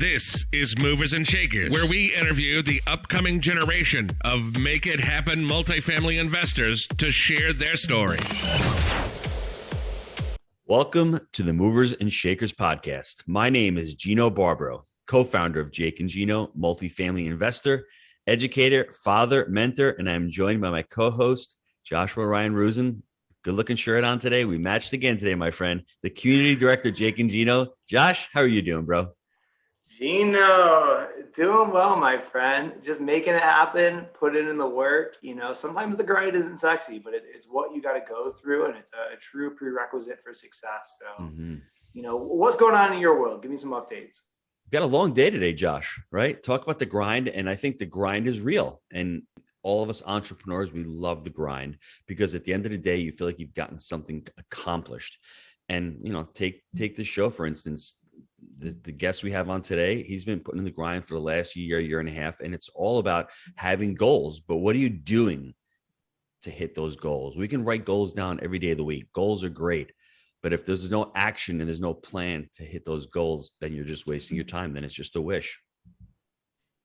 This is Movers and Shakers, where we interview the upcoming generation of Make It Happen multifamily investors to share their story. Welcome to the Movers and Shakers podcast. My name is Gino Barbaro, co-founder of Jake and Gino, multifamily investor, educator, father, mentor, and I'm joined by my co-host, Joshua Ryan Rusin. Good looking shirt on today. We matched again today, my friend. The community director, Jake and Gino. Josh, how are you doing, bro? Gino, doing well, my friend. Just making it happen, putting in the work. You know, sometimes the grind isn't sexy, but it's what you got to go through, and it's a true prerequisite for success. So, you know, what's going on in your world? Give me some updates. We've got a long day today, Josh, right? Talk about the grind, and I think the grind is real. And all of us entrepreneurs, we love the grind because at the end of the day, you feel like you've gotten something accomplished. And, you know, take the show, for instance. The guest we have on today, he's been putting in the grind for the last year and a half, and it's all about having goals. But what are you doing to hit those goals? We can write goals down every day of the week. Goals are great, but if there's no action and there's no plan to hit those goals, then you're just wasting your time. Then it's just a wish.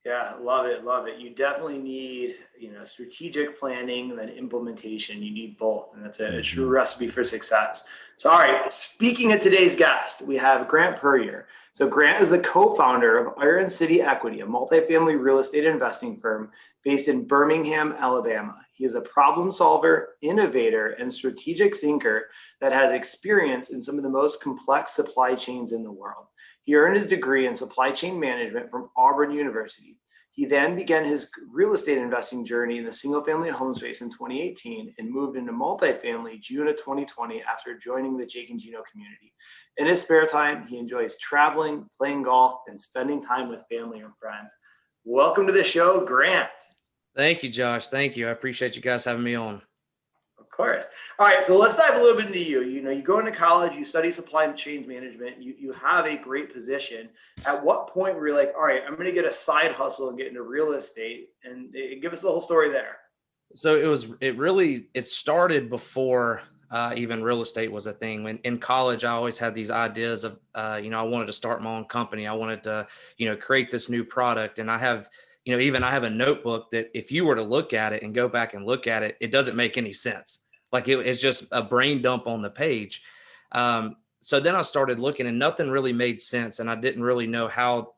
Yeah, love it. You definitely need, strategic planning and then implementation. You need both, and that's a true recipe for success. So, all right, speaking of today's guest, we have Grant Puryear. So Grant is the co-founder of Iron City Equity, a multifamily real estate investing firm based in Birmingham, Alabama. He is a problem solver, innovator, and strategic thinker that has experience in some of the most complex supply chains in the world. He earned his degree in supply chain management from Auburn University. He then began his real estate investing journey in the single-family home space in 2018 and moved into multifamily June of 2020 after joining the Jake and Gino community. In his spare time, he enjoys traveling, playing golf, and spending time with family and friends. Welcome to the show, Grant. Thank you, Josh. Thank you. I appreciate you guys having me on. Of course. All right, so let's dive a little bit into you. You go into college, you study supply chain management, you have a great position. At what point were you like, all right, I'm going to get a side hustle and get into real estate? And give us the whole story there. So it started before even real estate was a thing. When in college, I always had these ideas of, I wanted to start my own company. I wanted to, create this new product. And I have a notebook that if you were to look at it and go back and look at it, it doesn't make any sense. Like it's just a brain dump on the page. So then I started looking and nothing really made sense. And I didn't really know how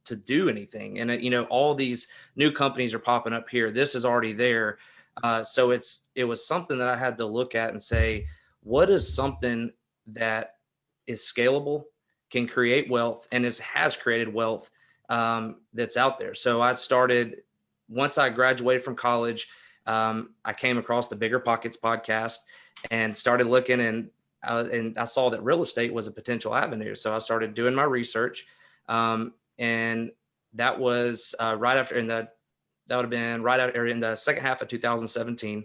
to do anything. And, all these new companies are popping up here. This is already there. So it was something that I had to look at and say, what is something that is scalable, can create wealth, and has created wealth that's out there. So I started, once I graduated from college, I came across the Bigger Pockets podcast and started looking, and I saw that real estate was a potential avenue. So I started doing my research, and that was right after in the second half of 2017.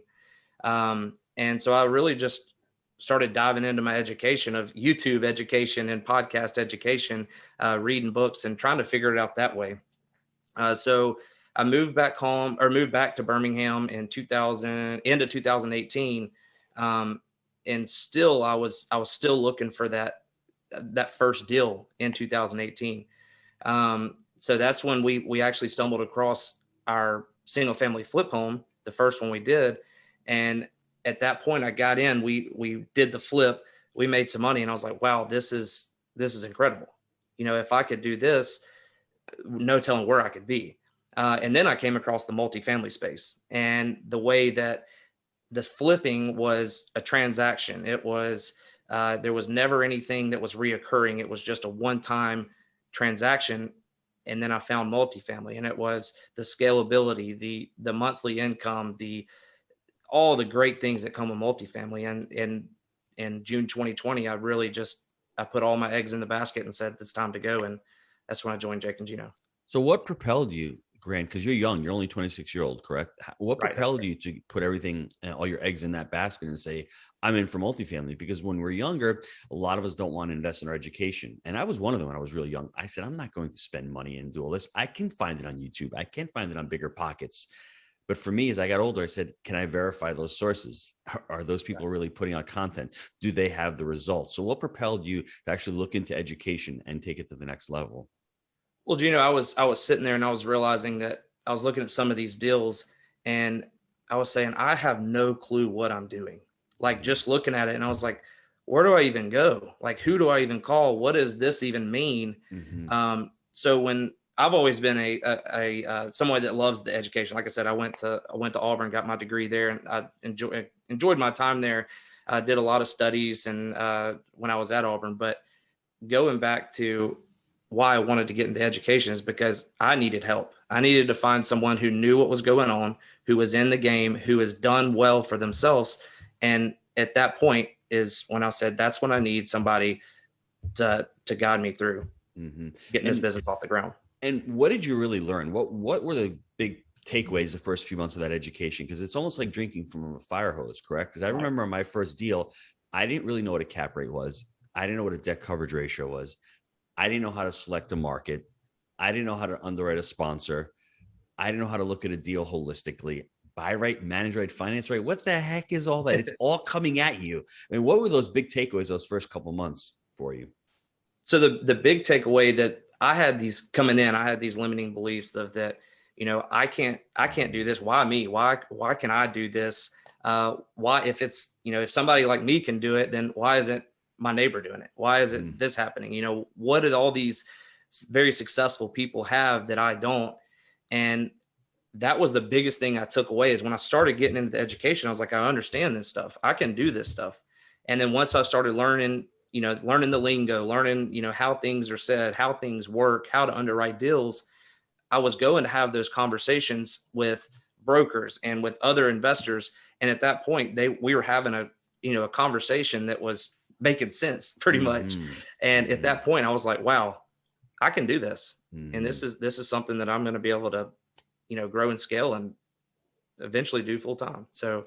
And so I really just started diving into my education of YouTube education and podcast education, reading books and trying to figure it out that way. So I moved back to Birmingham in end of 2018. And still I was still looking for that first deal in 2018. So that's when we actually stumbled across our single family flip home, the first one we did. And at that point I got in, we did the flip, we made some money, and I was like, wow, this is incredible. If I could do this, no telling where I could be. And then I came across the multifamily space, and the way that this flipping was a transaction. It was, there was never anything that was reoccurring. It was just a one-time transaction. And then I found multifamily, and it was the scalability, the monthly income, all the great things that come with multifamily. And in June 2020, I put all my eggs in the basket and said, it's time to go. And that's when I joined Jake and Gino. So what propelled you, Grant? Because you're young, you're only 26-year-old, correct? What propelled you to put everything, all your eggs in that basket and say, I'm in for multifamily? Because when we're younger, a lot of us don't want to invest in our education. And I was one of them when I was really young. I said, I'm not going to spend money and do all this. I can find it on YouTube. I can find it on Bigger Pockets. But for me, as I got older, I said, can I verify those sources? Are those people really putting out content? Do they have the results? So what propelled you to actually look into education and take it to the next level? Well, Gino, I was sitting there and I was realizing that I was looking at some of these deals and I was saying, I have no clue what I'm doing. Like just looking at it, and I was like, where do I even go? Like, who do I even call? What does this even mean? So when I've always been a someone that loves the education. Like I said, I went to Auburn, got my degree there, and I enjoyed my time there. I did a lot of studies and when I was at Auburn, but going back to why I wanted to get into education is because I needed help. I needed to find someone who knew what was going on, who was in the game, who has done well for themselves. And at that point is when I said, that's when I need somebody to guide me through getting this business off the ground. And what did you really learn? What were the big takeaways the first few months of that education? Because it's almost like drinking from a fire hose, correct? Because I remember my first deal, I didn't really know what a cap rate was. I didn't know what a debt coverage ratio was. I didn't know how to select a market. I didn't know how to underwrite a sponsor. I didn't know how to look at a deal holistically. Buy right, manage right, finance right. What the heck is all that? It's all coming at you. I mean, what were those big takeaways those first couple months for you? So the big takeaway that I had these coming in, I had these limiting beliefs of that, I can't do this. Why me? Why can I do this? Why, if it's, if somebody like me can do it, then why isn't my neighbor doing it? Why is it this happening? What did all these very successful people have that I don't? And that was the biggest thing I took away is when I started getting into the education, I was like, I understand this stuff. I can do this stuff. And then once I started learning the lingo, learning, how things are said, how things work, how to underwrite deals, I was going to have those conversations with brokers and with other investors. And at that point, we were having a conversation that was making sense pretty much. And at that point, I was like, wow, I can do this. And this is something that I'm going to be able to, grow and scale and eventually do full time. So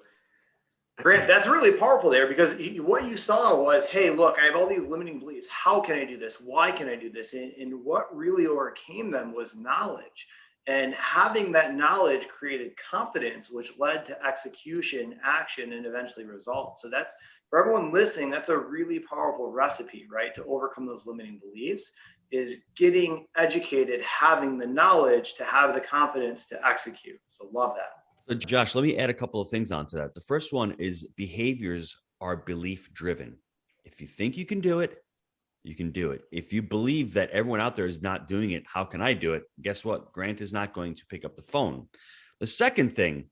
Grant, that's really powerful there, because what you saw was, hey, look, I have all these limiting beliefs. How can I do this? Why can I do this? And what really overcame them was knowledge. And having that knowledge created confidence, which led to execution, action, and eventually results. So that's, for everyone listening, that's a really powerful recipe, right? To overcome those limiting beliefs is getting educated, having the knowledge to have the confidence to execute. So love that. So Josh, let me add a couple of things onto that. The first one is behaviors are belief driven. If you think you can do it, you can do it. If you believe that everyone out there is not doing it, how can I do it? Guess what? Grant is not going to pick up the phone. The second thing,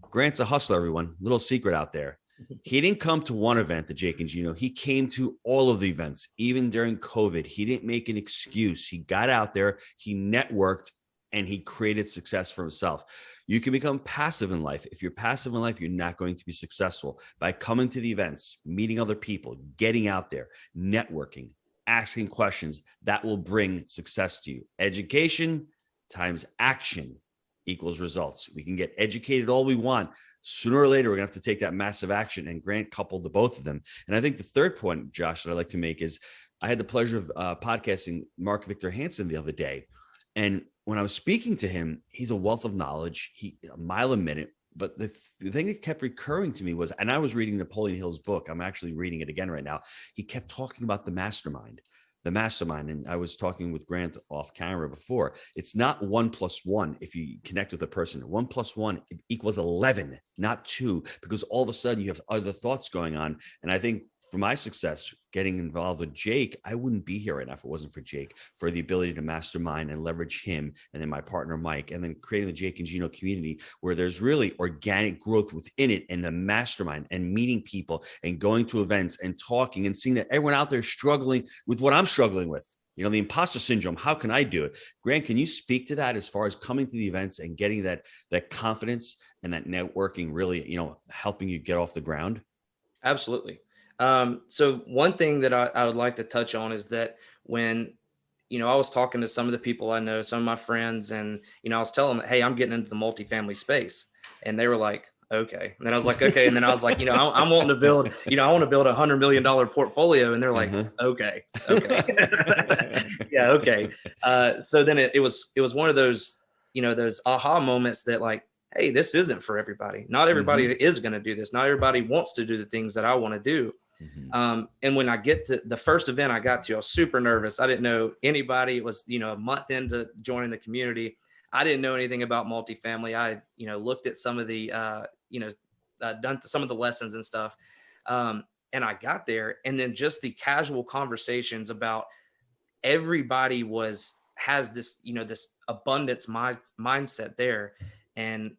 Grant's a hustler, everyone. Little secret out there. He didn't come to one event, the Jake and Gino. He came to all of the events, even during COVID. He didn't make an excuse. He got out there, he networked, and he created success for himself. You can become passive in life. If you're passive in life, you're not going to be successful. By coming to the events, meeting other people, getting out there, networking, asking questions, that will bring success to you. Education times action equals results. We can get educated all we want. Sooner or later, we're going to have to take that massive action, and Grant coupled the both of them. And I think the third point, Josh, that I'd like to make is I had the pleasure of podcasting Mark Victor Hansen the other day. And when I was speaking to him, he's a wealth of knowledge, a mile a minute. But the thing that kept recurring to me was, and I was reading Napoleon Hill's book. I'm actually reading it again right now. He kept talking about the mastermind. And I was talking with Grant off camera before. It's not 1 + 1. If you connect with a person, 1 + 1 equals 11, not 2, because all of a sudden you have other thoughts going on. And I think for my success, getting involved with Jake, I wouldn't be here right now if it wasn't for Jake, for the ability to mastermind and leverage him, and then my partner, Mike, and then creating the Jake and Gino community where there's really organic growth within it, and the mastermind and meeting people and going to events and talking and seeing that everyone out there is struggling with what I'm struggling with. The imposter syndrome. How can I do it? Grant, can you speak to that as far as coming to the events and getting that confidence and that networking really, helping you get off the ground? Absolutely. So one thing that I would like to touch on is that when, I was talking to some of the people I know, some of my friends, and, I was telling them, hey, I'm getting into the multifamily space. And they were like, okay. And then I was like, okay. And then I was like, I'm wanting to build, I want to build $100 million portfolio. And they're like, okay. Yeah. Okay. So then it was one of those, those aha moments that like, hey, this isn't for everybody. Not everybody is going to do this. Not everybody wants to do the things that I want to do. And when I get to the first event I got to, I was super nervous. I didn't know anybody. It was, a month into joining the community. I didn't know anything about multifamily. I, looked at some of the, done some of the lessons and stuff. And I got there, and then just the casual conversations about everybody has this, this abundance mindset there. And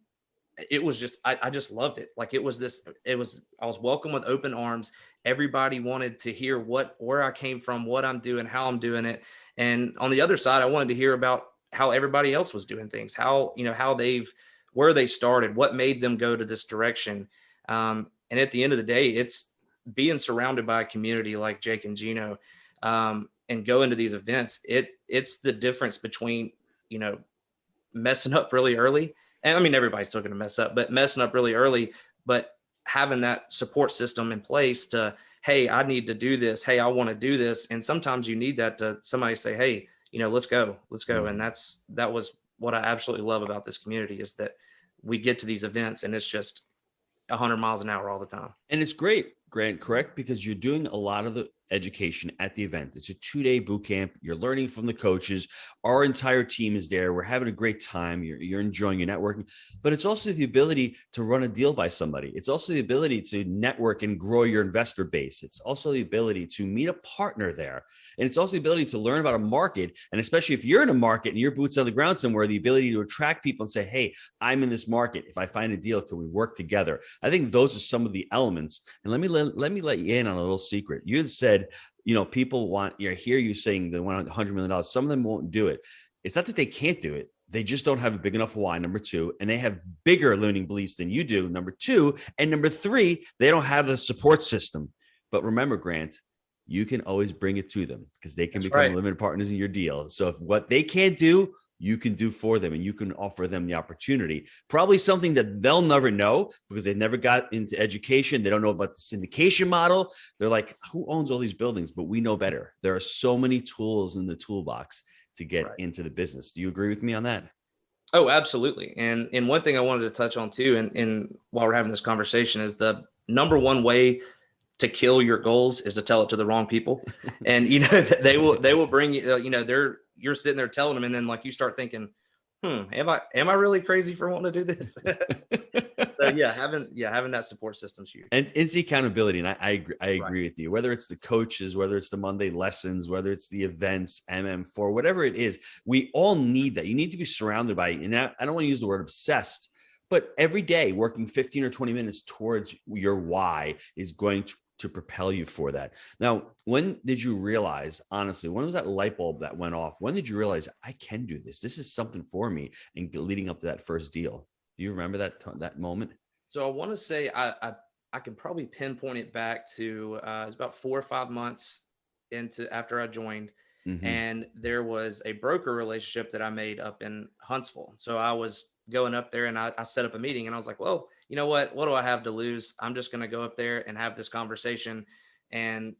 it was just, I just loved it. Like I was welcome with open arms. Everybody wanted to hear where I came from, what I'm doing, how I'm doing it. And on the other side, I wanted to hear about how everybody else was doing things, where they started, what made them go to this direction. And at the end of the day, it's being surrounded by a community like Jake and Gino, and go into these events. It's the difference between, messing up really early. And I mean, everybody's still going to mess up, but messing up really early, but having that support system in place to, hey, I need to do this. Hey, I want to do this. And sometimes you need that to somebody say, hey, let's go. And that was what I absolutely love about this community, is that we get to these events and it's just 100 miles an hour all the time. And it's great, Grant, correct? Because you're doing a lot of the education at the event. It's a 2-day boot camp. You're learning from the coaches. Our entire team is there. We're having a great time. You're enjoying your networking, but it's also the ability to run a deal by somebody. It's also the ability to network and grow your investor base. It's also the ability to meet a partner there. And it's also the ability to learn about a market. And especially if you're in a market and your boots on the ground somewhere, the ability to attract people and say, hey, I'm in this market. If I find a deal, can we work together? I think those are some of the elements. And let me let you in on a little secret. You had said, people hear you saying they want $100 million. Some of them won't do it. It's not that they can't do it. They just don't have a big enough why, number 2, and they have bigger limiting beliefs than you do, number 2, and number 3, they don't have a support system. But remember, Grant, you can always bring it to them because they can become limited partners in your deal. So if what they can't do, you can do for them, and you can offer them the opportunity, probably something that they'll never know because they never got into education. They don't know about the syndication model. They're like, who owns all these buildings? But we know better. There are so many tools in the toolbox to get into the business. Do you agree with me on that? Oh, absolutely. And one thing I wanted to touch on too, and while we're having this conversation, is the number one way to kill your goals is to tell it to the wrong people. And, they will bring you, you're sitting there telling them. And then like, you start thinking, am I really crazy for wanting to do this? So having that support system is huge. And it's the accountability. And I agree with you, whether it's the coaches, whether it's the Monday lessons, whether it's the events, MM4, whatever it is, we all need that. You need to be surrounded by it. And I don't want to use the word obsessed, but every day working 15 or 20 minutes towards your why is going to propel you for that. Now, when did you realize, honestly, when was that light bulb that went off? When did you realize I can do this? This is something for me, and leading up to that first deal? Do you remember that moment? So I want to say I can probably pinpoint it back to it was about 4 or 5 months after I joined. Mm-hmm. And there was a broker relationship that I made up in Huntsville. So I was going up there and I set up a meeting, and I was like, well, you know what do I have to lose? I'm just going to go up there and have this conversation and,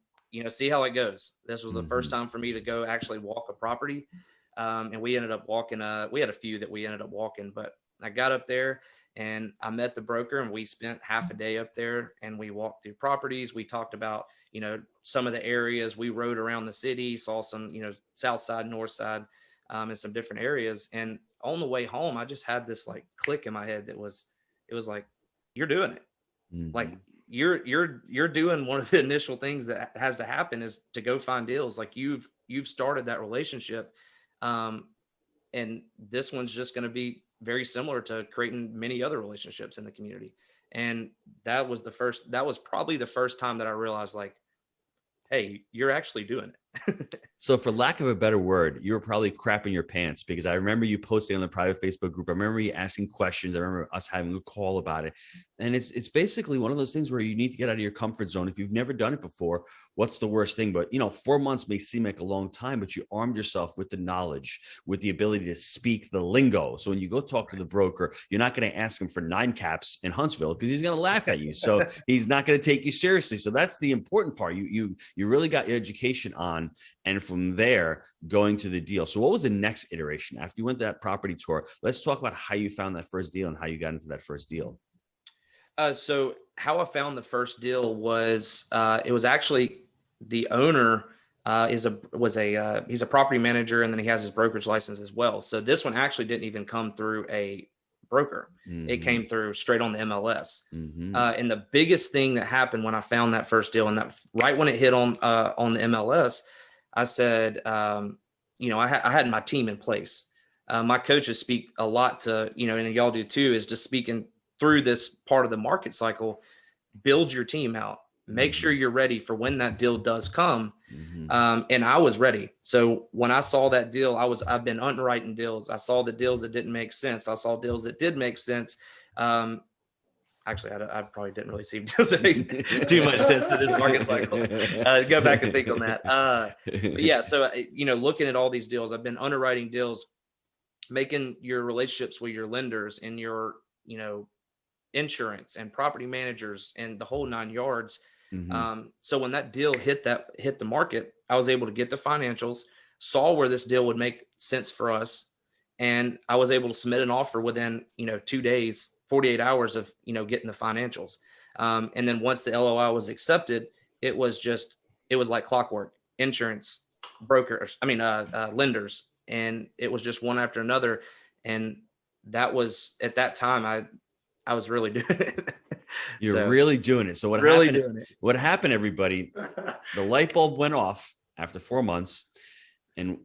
see how it goes. This was the first time for me to go actually walk a property. And we ended up walking, we had a few that we ended up walking, but I got up there and I met the broker, and we spent half a day up there and we walked through properties. We talked about, some of the areas. We rode around the city, saw some, south side, north side, and some different areas. And on the way home, I just had this like click in my head it was like, you're doing it. Mm-hmm. Like you're doing one of the initial things that has to happen is to go find deals. Like you've started that relationship. And this one's just going to be very similar to creating many other relationships in the community. And that was probably the first time that I realized, like, hey, you're actually doing it. So for lack of a better word, you were probably crapping your pants, because I remember you posting on the private Facebook group. I remember you asking questions. I remember us having a call about it. And it's basically one of those things where you need to get out of your comfort zone. If you've never done it before, what's the worst thing? But 4 months may seem like a long time, but you armed yourself with the knowledge, with the ability to speak the lingo. So when you go talk to the broker, you're not going to ask him for 9 caps in Huntsville because he's going to laugh at you. So he's not going to take you seriously. So that's the important part. You really got your education on. And from there, going to the deal. So what was the next iteration after you went to that property tour? Let's talk about how you found that first deal and how you got into that first deal. So how I found the first deal was it was actually the owner he's a property manager, and then he has his brokerage license as well. So this one actually didn't even come through a broker. It came through straight on the MLS. And the biggest thing that happened when I found that first deal, and that right when it hit on the MLS, I said, I had my team in place. My coaches speak a lot to, and y'all do too, is just speaking through this part of the market cycle. Build your team out. Make sure you're ready for when that deal does come. And I was ready. So when I saw that deal, I've been underwriting deals. I saw the deals that didn't make sense. I saw deals that did make sense. Actually, I probably didn't really see deals that made too much sense to this market cycle. Go back and think on that. But yeah, so, looking at all these deals, I've been underwriting deals, making your relationships with your lenders and your, insurance and property managers and the whole 9 yards. So when that deal hit the market, I was able to get the financials, saw where this deal would make sense for us. And I was able to submit an offer within, 2 days, 48 hours of, getting the financials. And then once the LOI was accepted, it was like clockwork. Insurance, brokers, lenders. And it was just one after another. And that was, at that time, I was really doing it. You're really doing it. So what happened, everybody, the light bulb went off after 4 months. And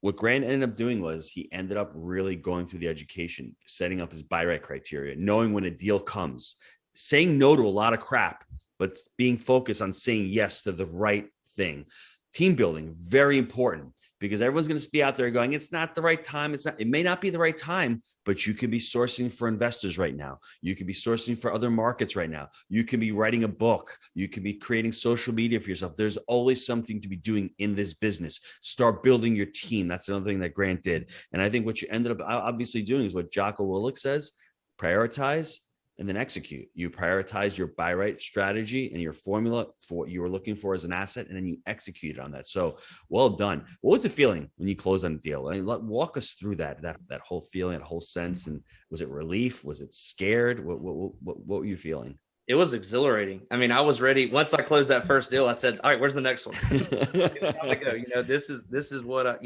what Grant ended up doing was he ended up really going through the education, setting up his buy right criteria, knowing when a deal comes, saying no to a lot of crap, but being focused on saying yes to the right thing. Team building, very important, because everyone's going to be out there going, it's not the right time. It may not be the right time, but you could be sourcing for investors right now. You could be sourcing for other markets right now. You could be writing a book. You could be creating social media for yourself. There's always something to be doing in this business. Start building your team. That's another thing that Grant did. And I think what you ended up obviously doing is what Jocko Willink says: prioritize and then execute. You prioritize your buy right strategy and your formula for what you were looking for as an asset, and then you execute on that. So well done. What was the feeling when you closed on a deal? Walk us through that whole feeling, that whole sense. And was it relief? Was it scared? What were you feeling? It was exhilarating. I was ready. Once I closed that first deal, I said, all right, where's the next one? It's time to go. This is what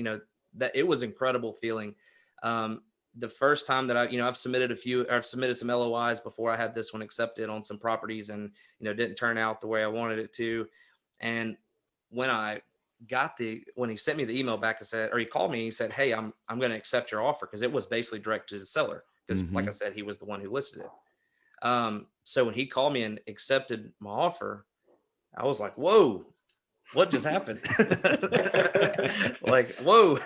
that it was incredible feeling. The first time that I've submitted some LOIs before I had this one accepted on some properties, and, didn't turn out the way I wanted it to. And when when he sent me the email back, he called me, he said, hey, I'm going to accept your offer. Cause it was basically direct to the seller. Cause like I said, he was the one who listed it. So when he called me and accepted my offer, I was like, whoa, what just happened? Like, whoa.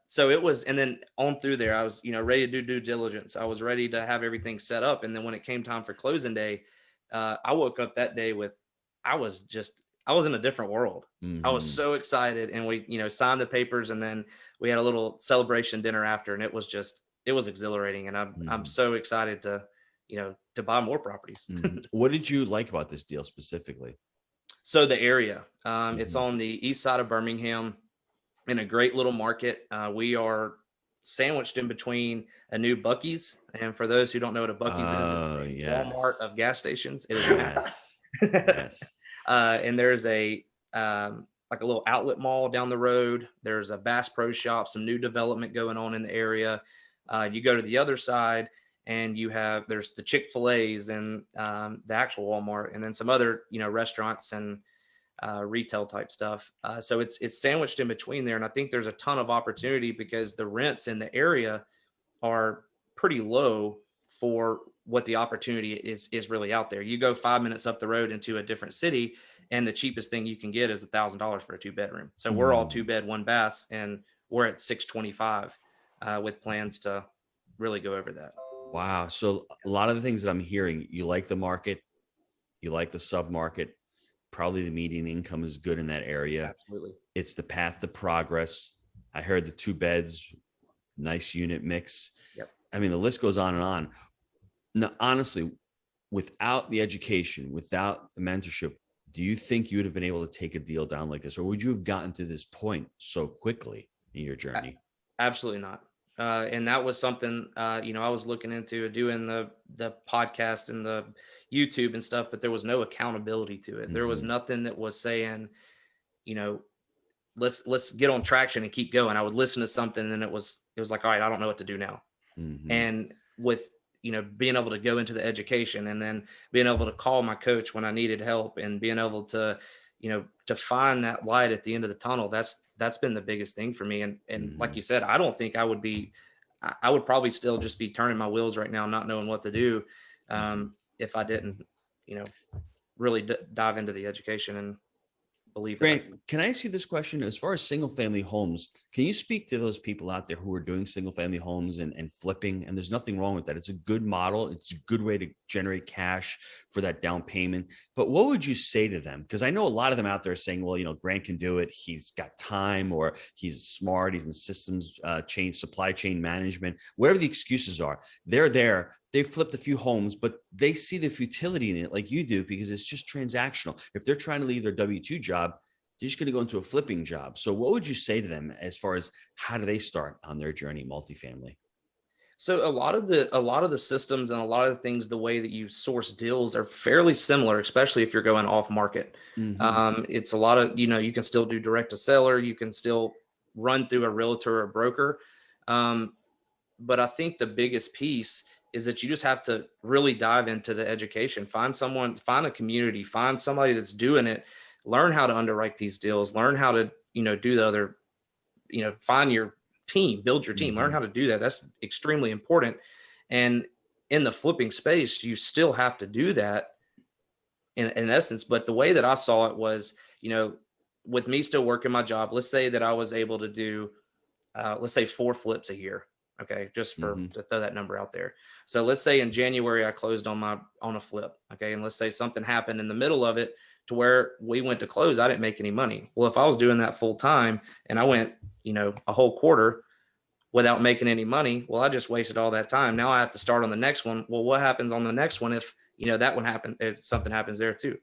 So it was, and then on through there, I was, ready to do due diligence. I was ready to have everything set up. And then when it came time for closing day, I woke up that day I was in a different world. I was so excited, and we, signed the papers, and then we had a little celebration dinner after, and it was exhilarating. And I'm so excited to buy more properties. What did you like about this deal specifically? So the area, it's on the east side of Birmingham, in a great little market. We are sandwiched in between a new Buc-ee's. And for those who don't know what a Buc-ee's is, it's a Walmart of gas stations. It is yes. And there's a like a little outlet mall down the road. There's a Bass Pro Shop, some new development going on in the area. You go to the other side, and there's the Chick-fil-A's and the actual Walmart, and then some other restaurants and retail type stuff. So it's sandwiched in between there. And I think there's a ton of opportunity because the rents in the area are pretty low for what the opportunity is really out there. You go 5 minutes up the road into a different city, and the cheapest thing you can get is $1,000 for a 2-bedroom. So we're all 2-bed, 1-bath, and we're at $625 with plans to really go over that. Wow. So a lot of the things that I'm hearing, you like the market, you like the sub-market, probably the median income is good in that area. Absolutely. It's the path to progress. I heard the 2 beds, nice unit mix. Yep. The list goes on and on. Now, honestly, without the education, without the mentorship, do you think you would have been able to take a deal down like this, or would you have gotten to this point so quickly in your journey? Absolutely not. And that was something, I was looking into doing the podcast and the, YouTube and stuff, but there was no accountability to it. There was nothing that was saying, you know, let's get on traction and keep going. I would listen to something and it was like, all right, I don't know what to do now. And with, you know, being able to go into the education and then being able to call my coach when I needed help and being able to, you know, to find that light at the end of the tunnel, that's been the biggest thing for me. And like you said, I don't think I would probably still just be turning my wheels right now, not knowing what to do, if I didn't, you know, really dive into the education and believe. Grant, can I ask you this question? As far as single family homes, can you speak to those people out there who are doing single family homes and flipping? And there's nothing wrong with that. It's a good model. It's a good way to generate cash for that down payment. But what would you say to them? Because I know a lot of them out there are saying, well, you know, Grant can do it. He's got time, or he's smart. He's in systems supply chain management, whatever the excuses are. They're there. They've flipped a few homes, but they see the futility in it like you do, because it's just transactional. If they're trying to leave their W-2 job, they're just going to go into a flipping job. So what would you say to them as far as how do they start on their journey multifamily? So a lot of the systems and a lot of the things, the way that you source deals are fairly similar, especially if you're going off market. It's a lot of, you know, you can still do direct to seller. You can still run through a realtor or a broker. But I think the biggest piece is that you just have to really dive into the education, find a community, find somebody that's doing it, learn how to underwrite these deals, learn how to, you know, do the other, you know, find your team, build your team, learn how to do that. That's extremely important. And in the flipping space, you still have to do that in essence. But the way that I saw it was, you know, with me still working my job, let's say that I was able to do, let's say 4 flips a year. Okay. Just for to throw that number out there. So let's say in January, I closed on a flip. Okay. And let's say something happened in the middle of it to where we went to close. I didn't make any money. Well, if I was doing that full time and I went, you know, a whole quarter without making any money, well, I just wasted all that time. Now I have to start on the next one. Well, what happens on the next one if, you know, that one happened, if something happens there too?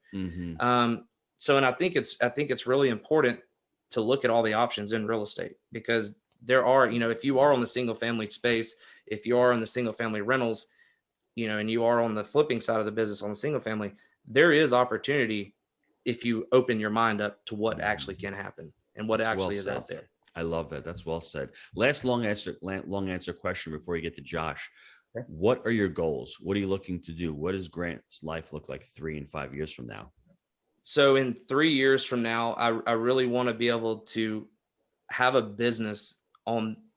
So, and I think it's really important to look at all the options in real estate, because there are, you know, if you are on the single family space, if you are in the single family rentals, you know, and you are on the flipping side of the business on the single family, there is opportunity if you open your mind up to what actually can happen and what actually is out there. I love that. That's well said. Last long answer question before you get to Josh. Okay. What are your goals? What are you looking to do? What does Grant's life look like 3 and 5 years from now? So in 3 years from now, I really want to be able to have a business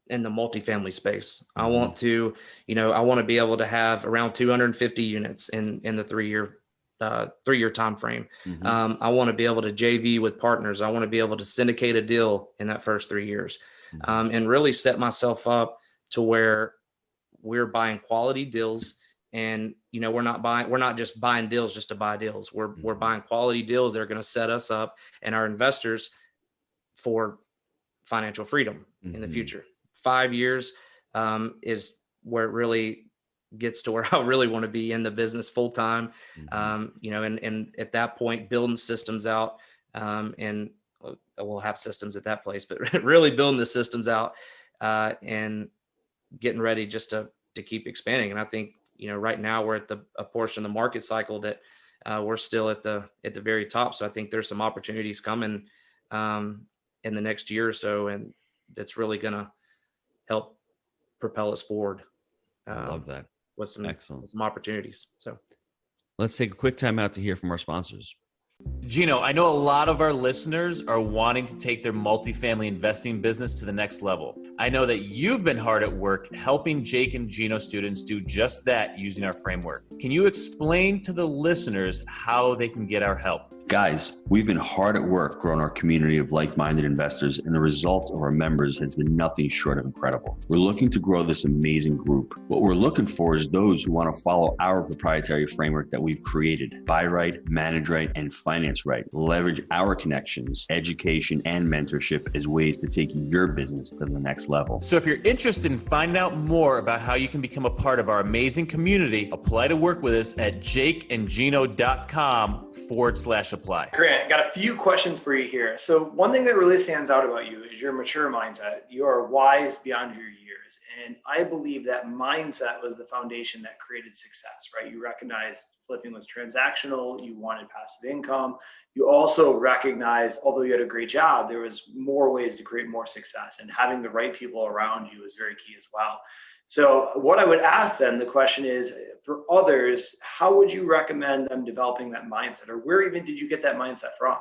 in the multifamily space. I want to, you know, I want to be able to have around 250 units in the 3-year time frame. I want to be able to JV with partners. I want to be able to syndicate a deal in that first 3 years, and really set myself up to where we're buying quality deals. And, you know, we're not just buying deals just to buy deals. We're buying quality deals that are going to set us up and our investors for financial freedom in the future. 5 years is where it really gets to where I really want to be in the business full time. You know, and at that point, building systems out, and we'll have systems at that place, but really building the systems out, and getting ready just to keep expanding. And I think, you know, right now we're at a portion of the market cycle that we're still at the very top. So I think there's some opportunities coming in the next year or so, and that's really going to help propel us forward. I love that. With some excellent, some opportunities. So let's take a quick time out to hear from our sponsors. Gino, I know a lot of our listeners are wanting to take their multifamily investing business to the next level. I know that you've been hard at work helping Jake and Gino students do just that using our framework. Can you explain to the listeners how they can get our help? Guys, we've been hard at work growing our community of like-minded investors, and the results of our members has been nothing short of incredible. We're looking to grow this amazing group. What we're looking for is those who want to follow our proprietary framework that we've created: buy right, manage right, and finance finance right. Leverage our connections, education, and mentorship as ways to take your business to the next level. So if you're interested in finding out more about how you can become a part of our amazing community, apply to work with us at jakeandgino.com/apply. Grant, got a few questions for you here. So one thing that really stands out about you is your mature mindset. You are wise beyond your years. And I believe that mindset was the foundation that created success, right? You recognized flipping was transactional. You wanted passive income. You also recognized, although you had a great job, there was more ways to create more success, and having the right people around you is very key as well. So what I would ask then, the question is, for others, how would you recommend them developing that mindset, or where even did you get that mindset from?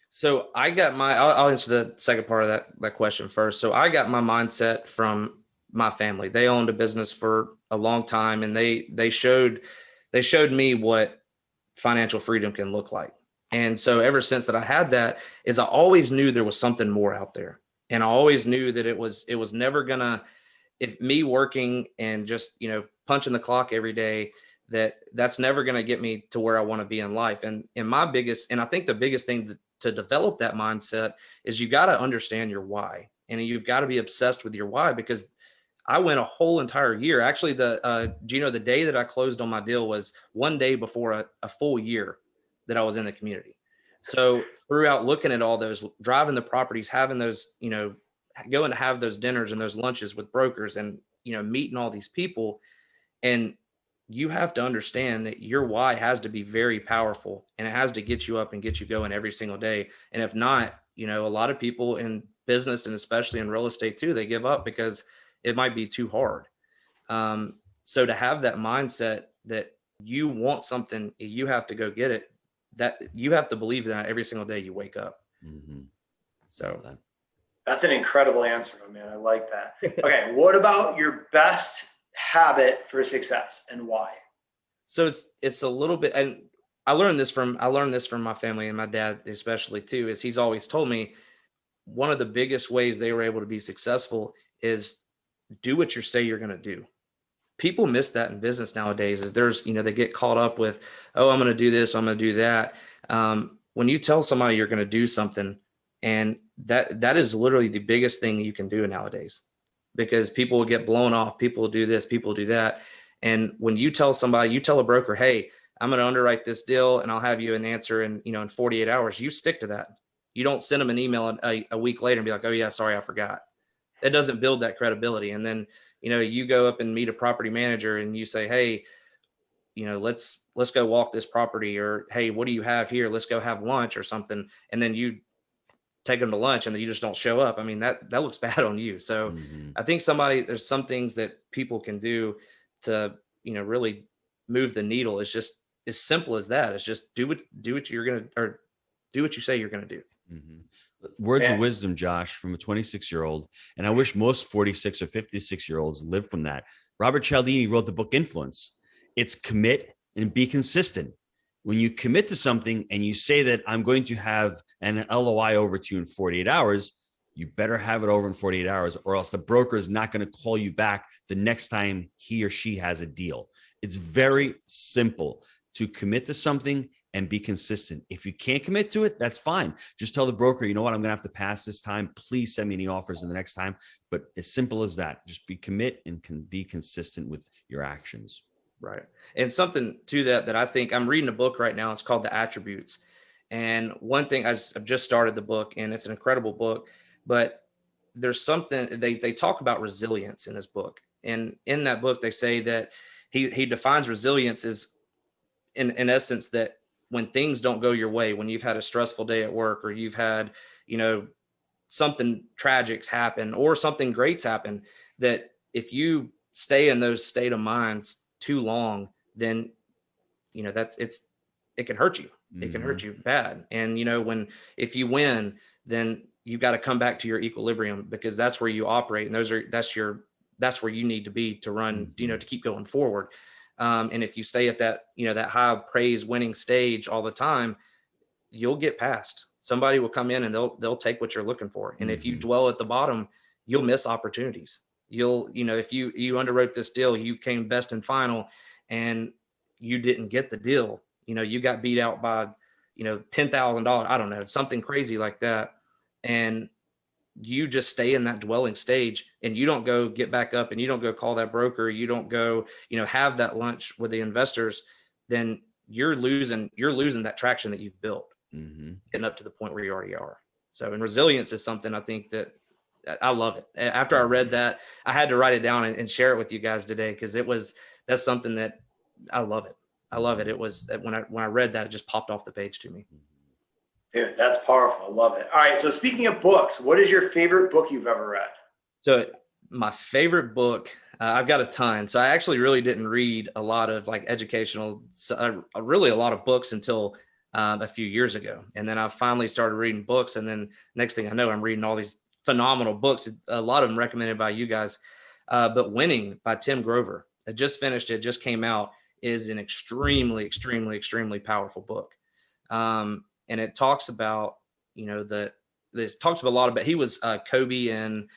So I got I'll answer the second part of that question first. So I got my mindset from my family. They owned a business for a long time, and they showed me what financial freedom can look like. And so ever since that I had that, is I always knew there was something more out there. And I always knew that it was never gonna, if me working and just, punching the clock every day, that's never going to get me to where I want to be in life. And I think the biggest thing to develop that mindset is you got to understand your why, and you've got to be obsessed with your why, because I went a whole entire year. Actually, Gino, the day that I closed on my deal was one day before a full year that I was in the community. So throughout looking at all those, driving the properties, having those, going to have those dinners and those lunches with brokers, and, meeting all these people, and you have to understand that your why has to be very powerful, and it has to get you up and get you going every single day. And if not, a lot of people in business, and especially in real estate too, they give up because it might be too hard. So to have that mindset that you want something, you have to go get it, that you have to believe that every single day you wake up. Mm-hmm. So that's an incredible answer, man. I like that. Okay. What about your best habit for success, and why? So it's a little bit, and I learned this from my family, and my dad especially too, is he's always told me one of the biggest ways they were able to be successful is do what you say you're going to do. People miss that in business nowadays, is they get caught up with, oh, I'm going to do this, I'm going to do that. When you tell somebody you're going to do something, and that is literally the biggest thing you can do nowadays, because people will get blown off. People will do this, people will do that. And when you tell a broker, hey, I'm going to underwrite this deal and I'll have you an answer in 48 hours, you stick to that. You don't send them an email a week later and be like, oh yeah, sorry, I forgot. It doesn't build that credibility. And then, you go up and meet a property manager and you say, hey, let's go walk this property, or, hey, what do you have here? Let's go have lunch or something. And then you take them to lunch and then you just don't show up. I mean, that looks bad on you. So I think there's some things that people can do to, really move the needle. It's just as simple as that. It's just do what you're going to, or do what you say you're going to do. Mm-hmm. Words of wisdom, Josh, from a 26-year-old. And I wish most 46 or 56-year-olds lived from that. Robert Cialdini wrote the book Influence. It's commit and be consistent. When you commit to something and you say that I'm going to have an LOI over to you in 48 hours, you better have it over in 48 hours, or else the broker is not going to call you back the next time he or she has a deal. It's very simple to commit to something and be consistent. If you can't commit to it, that's fine. Just tell the broker, you know what, I'm going to have to pass this time. Please send me any offers in the next time. But as simple as that, just commit and can be consistent with your actions. Right. And something to that I think, I'm reading a book right now. It's called The Attributes. And one thing, I've just started the book, and it's an incredible book, but there's something, they talk about resilience in this book. And in that book, they say that he defines resilience as in essence that when things don't go your way, when you've had a stressful day at work, or you've had, something tragic's happen or something great's happen, that if you stay in those state of minds too long, then, it can hurt you. It can hurt you bad. And, if you win, then you've got to come back to your equilibrium, because that's where you operate. And that's where you need to be to run, to keep going forward. And if you stay at that, that high praise winning stage all the time, you'll get past. Somebody will come in and they'll take what you're looking for. And if you dwell at the bottom, you'll miss opportunities. If you underwrote this deal, you came best and final, and you didn't get the deal, you got beat out by, $10,000, I don't know, something crazy like that. And you just stay in that dwelling stage and you don't go get back up and you don't go call that broker. You don't go, have that lunch with the investors, then you're losing that traction that you've built, getting up to the point where you already are. So, and resilience is something I think that I love it. After I read that, I had to write it down and share it with you guys today, because that's something that I love it. I love it. It was when I read that, it just popped off the page to me. Dude, that's powerful. I love it. All right. So speaking of books, what is your favorite book you've ever read? So my favorite book, I've got a ton. So I actually really didn't read a lot of like educational, really a lot of books until a few years ago. And then I finally started reading books. And then next thing I know, I'm reading all these phenomenal books. A lot of them recommended by you guys. But Winning by Tim Grover, I just finished it, just came out, is an extremely, extremely, extremely powerful book. And it talks about, this talks about a lot about, he was Kobe and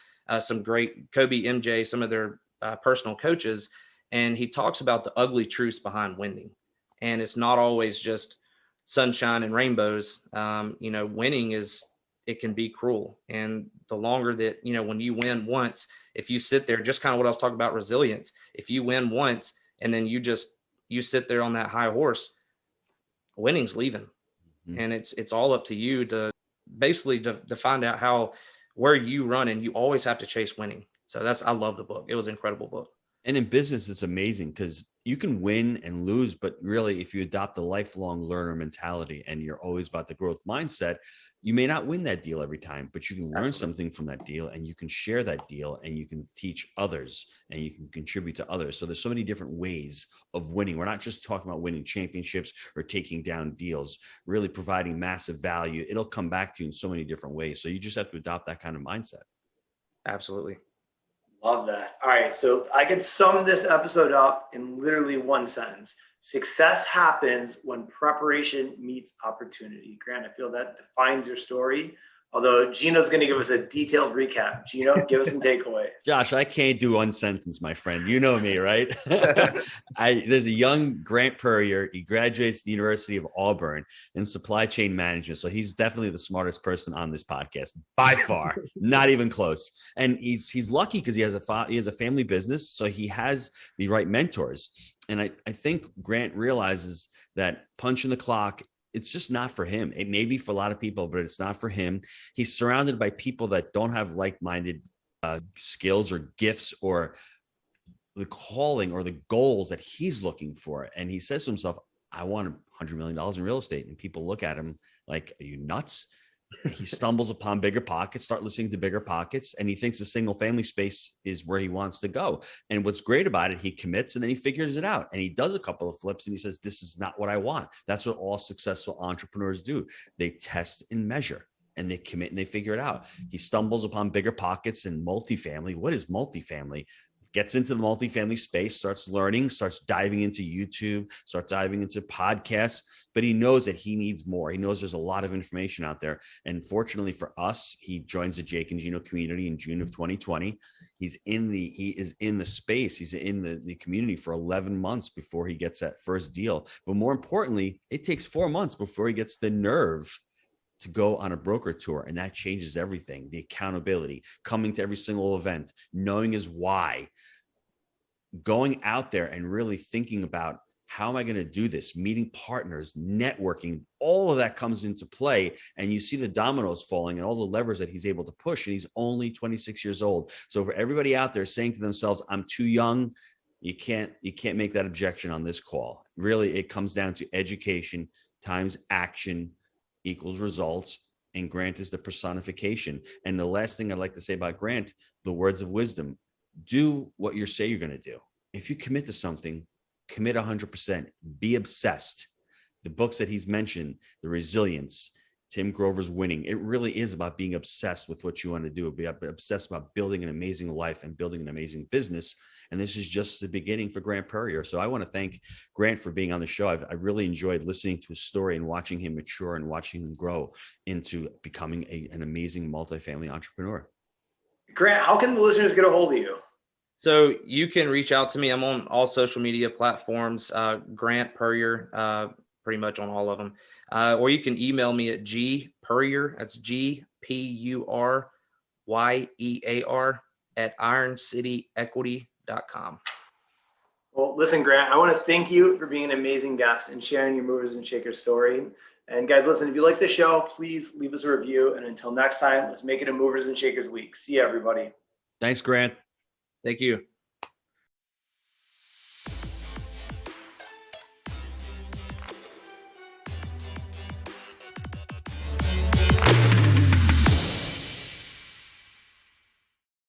some great Kobe, MJ, some of their personal coaches. And he talks about the ugly truths behind winning. And it's not always just sunshine and rainbows. Winning it can be cruel. And the longer that, when you win once, if you sit there, just kind of what I was talking about, resilience, if you win once and then you sit there on that high horse, winning's leaving. And it's all up to you to basically to find out where you run, and you always have to chase winning. So I love the book. It was an incredible book. And in business, it's amazing because you can win and lose, but really if you adopt a lifelong learner mentality and you're always about the growth mindset, you may not win that deal every time, but you can learn something from that deal, and you can share that deal, and you can teach others, and you can contribute to others. So there's so many different ways of winning. We're not just talking about winning championships or taking down deals, really providing massive value. It'll come back to you in so many different ways. So you just have to adopt that kind of mindset. Absolutely. Love that. All right. So I could sum this episode up in literally one sentence. Success happens when preparation meets opportunity. Grant, I feel that defines your story. Although Gino's going to give us a detailed recap. Gino, give us some takeaways. Josh, I can't do one sentence, my friend. You know me, right? There's a young Grant Puryear. He graduates the University of Auburn in supply chain management. So he's definitely the smartest person on this podcast by far, not even close. And he's lucky because he has a family business. So he has the right mentors. And I think Grant realizes that punching the clock, it's just not for him. It may be for a lot of people, but it's not for him. He's surrounded by people that don't have like-minded skills or gifts or the calling or the goals that he's looking for. And he says to himself, I want $100 million in real estate. And people look at him like, are you nuts? He stumbles upon Bigger Pockets, start listening to Bigger Pockets, and he thinks the single family space is where he wants to go. And what's great about it, he commits and then he figures it out, and he does a couple of flips and he says, this is not what I want. That's what all successful entrepreneurs do. They test and measure and they commit and they figure it out. He stumbles upon Bigger Pockets and multifamily. What is multifamily? Gets into the multifamily space, starts learning, starts diving into YouTube, starts diving into podcasts, but he knows that he needs more. He knows there's a lot of information out there. And fortunately for us, he joins the Jake and Gino community in June of 2020. He is in the space. He's in the community for 11 months before he gets that first deal. But more importantly, it takes 4 months before he gets the nerve to go on a broker tour. And that changes everything. The accountability, coming to every single event, knowing his why, going out there and really thinking about how am I going to do this, meeting partners, networking, all of that comes into play. And you see the dominoes falling and all the levers that he's able to push. And he's only 26 years old. So for everybody out there saying to themselves, I'm too young, you can't make that objection on this call. Really, it comes down to education times action equals results. And Grant is the personification. And the last thing I'd like to say about Grant, the words of wisdom: do what you say you're going to do. If you commit to something, commit 100%, be obsessed. The books that he's mentioned, The Resilience, Tim Grover's Winning, it really is about being obsessed with what you want to do, be obsessed about building an amazing life and building an amazing business. And this is just the beginning for Grant Puryear. So I want to thank Grant for being on the show. I've really enjoyed listening to his story and watching him mature and watching him grow into becoming an amazing multifamily entrepreneur. Grant, how can the listeners get a hold of you? So you can reach out to me. I'm on all social media platforms, Grant Puryear, pretty much on all of them. Or you can email me at Puryear, that's GPURYEAR at ironcityequity.com. Well, listen, Grant, I want to thank you for being an amazing guest and sharing your movers and shakers story. And guys, listen, if you like the show, please leave us a review. And until next time, let's make it a movers and shakers week. See you, everybody. Thanks, Grant. Thank you.